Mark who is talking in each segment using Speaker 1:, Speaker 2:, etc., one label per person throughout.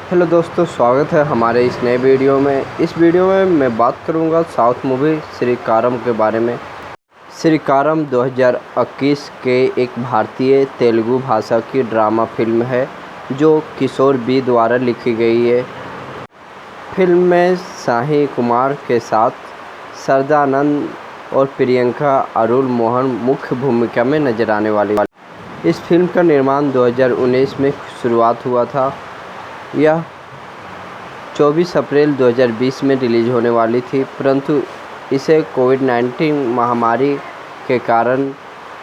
Speaker 1: Hello दोस्तों, स्वागत है हमारे इस नए वीडियो में। इस वीडियो में मैं बात करूंगा साउथ मूवी श्रीकारम के बारे में। श्रीकारम 2021 के एक भारतीय तेलुगु भाषा की ड्रामा फिल्म है जो किशोर बी द्वारा लिखी गई है। फिल्म में शाही कुमार के साथ सरदानंद और प्रियंका अरुल मोहन मुख्य भूमिका में नजर आने वाली। इस फिल्म का निर्माण 2019 में शुरुआत हुआ था। यह 24 अप्रैल 2020 में रिलीज होने वाली थी, परंतु इसे कोविड-19 महामारी के कारण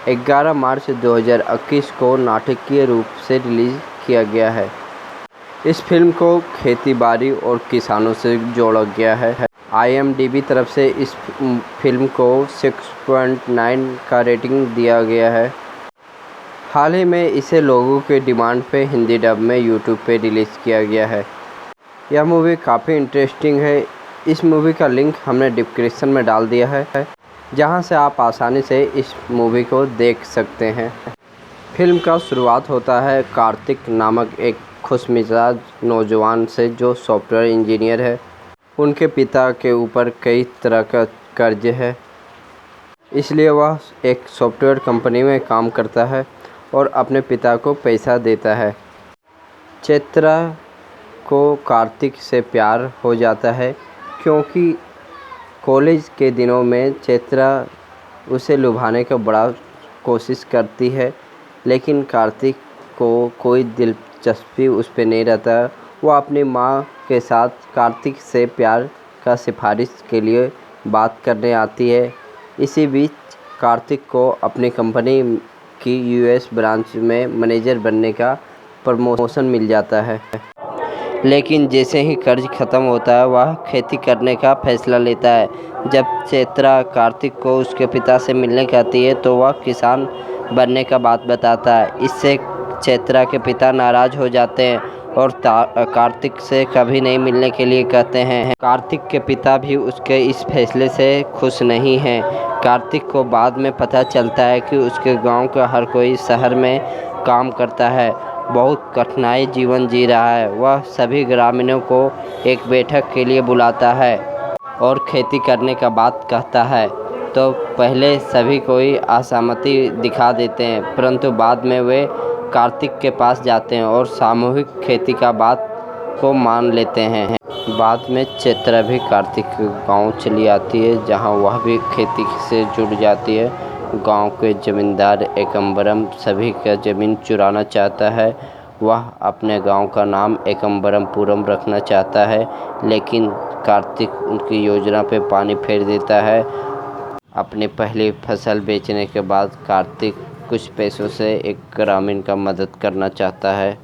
Speaker 1: 11 मार्च 2021 को नाटकीय रूप से रिलीज किया गया है। इस फिल्म को खेती-बाड़ी और किसानों से जोड़ा गया है। IMDb तरफ से इस फिल्म को 6.9 का रेटिंग दिया गया है। हाल ही में इसे लोगों के डिमांड पे हिंदी डब में यूट्यूब पे रिलीज़ किया गया है। यह मूवी काफ़ी इंटरेस्टिंग है। इस मूवी का लिंक हमने डिस्क्रिप्शन में डाल दिया है, जहां से आप आसानी से इस मूवी को देख सकते हैं। फिल्म का शुरुआत होता है कार्तिक नामक एक खुशमिजाज नौजवान से, जो सॉफ्टवेयर इंजीनियर है। उनके पिता के ऊपर कई तरह का कर्ज है, इसलिए वह एक सॉफ्टवेयर कंपनी में काम करता है और अपने पिता को पैसा देता है। चैत्रा को कार्तिक से प्यार हो जाता है, क्योंकि कॉलेज के दिनों में चैत्रा उसे लुभाने का बड़ा कोशिश करती है, लेकिन कार्तिक को कोई दिलचस्पी उस पर नहीं रहता। वह अपनी माँ के साथ कार्तिक से प्यार का सिफारिश के लिए बात करने आती है। इसी बीच कार्तिक को अपनी कंपनी की US ब्रांच में मैनेजर बनने का प्रमोशन मिल जाता है, लेकिन जैसे ही कर्ज ख़त्म होता है वह खेती करने का फैसला लेता है। जब चैत्रा कार्तिक को उसके पिता से मिलने कहती है तो वह किसान बनने का बात बताता है। इससे चैत्रा के पिता नाराज़ हो जाते हैं और कार्तिक से कभी नहीं मिलने के लिए कहते हैं। कार्तिक के पिता भी उसके इस फैसले से खुश नहीं हैं। कार्तिक को बाद में पता चलता है कि उसके गांव का हर कोई शहर में काम करता है, बहुत कठिनाई जीवन जी रहा है। वह सभी ग्रामीणों को एक बैठक के लिए बुलाता है और खेती करने का बात कहता है, तो पहले सभी कोई असहमति दिखा देते हैं, परंतु बाद में वे कार्तिक के पास जाते हैं और सामूहिक खेती का बात को मान लेते हैं। बाद में चैत्रा भी कार्तिक के गांव चली आती है, जहां वह भी खेती से जुड़ जाती है। गांव के जमींदार एकम्बरम सभी का ज़मीन चुराना चाहता है। वह अपने गांव का नाम एकम्बरमपुरम रखना चाहता है, लेकिन कार्तिक उनकी योजना पे पानी फेर देता है। अपनी पहली फसल बेचने के बाद कार्तिक कुछ पैसों से एक ग्रामीण का मदद करना चाहता है,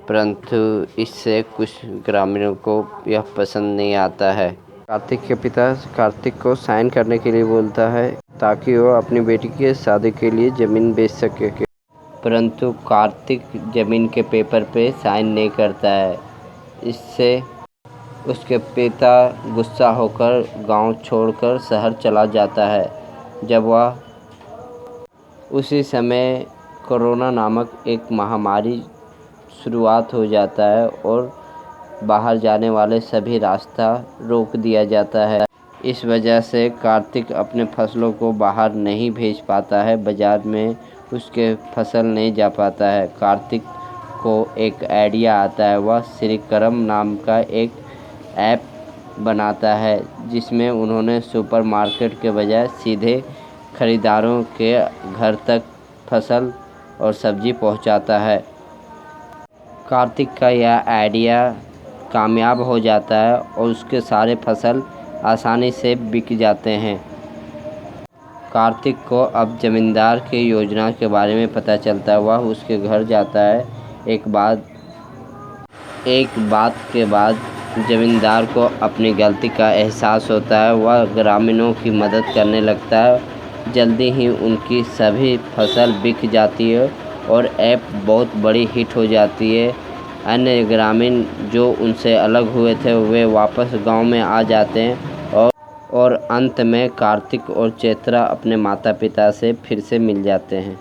Speaker 1: परंतु इससे कुछ ग्रामीणों को यह पसंद नहीं आता है। कार्तिक के पिता कार्तिक को साइन करने के लिए बोलता है ताकि वह अपनी बेटी की शादी के लिए ज़मीन बेच सके, परंतु कार्तिक ज़मीन के पेपर पे साइन नहीं करता है। इससे उसके पिता गुस्सा होकर गांव छोड़कर शहर चला जाता है। जब वह उसी समय कोरोना नामक एक महामारी शुरुआत हो जाता है और बाहर जाने वाले सभी रास्ता रोक दिया जाता है। इस वजह से कार्तिक अपने फसलों को बाहर नहीं भेज पाता है, बाज़ार में उसके फसल नहीं जा पाता है। कार्तिक को एक आइडिया आता है। वह श्रीकरम नाम का एक ऐप बनाता है, जिसमें उन्होंने सुपरमार्केट के बजाय सीधे खरीदारों के घर तक फसल और सब्जी पहुंचाता है। कार्तिक का यह आइडिया कामयाब हो जाता है और उसके सारे फसल आसानी से बिक जाते हैं। कार्तिक को अब जमींदार की योजना के बारे में पता चलता है। वह उसके घर जाता है। एक बात के बाद जमींदार को अपनी गलती का एहसास होता है। वह ग्रामीणों की मदद करने लगता है। जल्दी ही उनकी सभी फसल बिक जाती है और ऐप बहुत बड़ी हिट हो जाती है। अन्य ग्रामीण जो उनसे अलग हुए थे वे वापस गांव में आ जाते हैं और अंत में कार्तिक और चैत्रा अपने माता पिता से फिर से मिल जाते हैं।